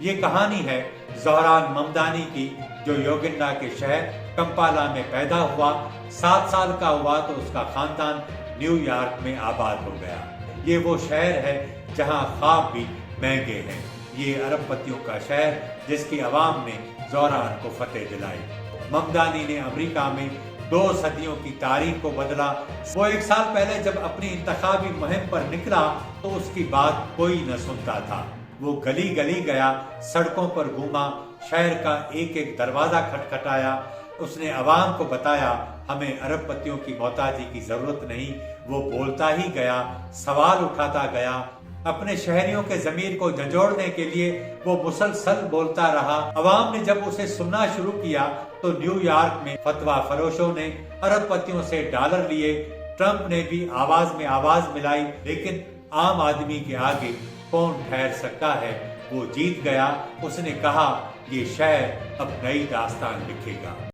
یہ کہانی ہے زہران ممدانی کی، جو یوگنڈا کے شہر کمپالا میں پیدا ہوا۔ 7 سال کا ہوا تو اس کا خاندان نیو یارک میں آباد ہو گیا۔ یہ وہ شہر ہے جہاں خواب بھی مہنگے ہیں۔ یہ ارب پتیوں کا شہر جس کی عوام نے زہران کو فتح دلائی۔ ممدانی نے امریکہ میں 2 صدیوں کی تاریخ کو بدلا۔ وہ 1 سال پہلے جب اپنی انتخابی مہم پر نکلا تو اس کی بات کوئی نہ سنتا تھا۔ وہ گلی گلی گیا، سڑکوں پر گھوما، شہر کا ایک ایک دروازہ کھٹکھٹایا۔ اس نے عوام کو بتایا، ہمیں ارب پتیوں کی محتاجی کی ضرورت نہیں۔ وہ بولتا ہی گیا، سوال اٹھاتا گیا۔ اپنے شہریوں کے ضمیر کو جھنجھوڑنے کے لیے وہ مسلسل بولتا رہا۔ عوام نے جب اسے سننا شروع کیا تو نیو یارک میں فتویٰ فروشوں نے ارب پتیوں سے ڈالر لیے۔ ٹرمپ نے بھی آواز میں آواز ملائی، لیکن عام آدمی کے آگے کون ٹھہر سکتا ہے؟ وہ جیت گیا۔ اس نے کہا، یہ شہر اب نئی داستان لکھے گا۔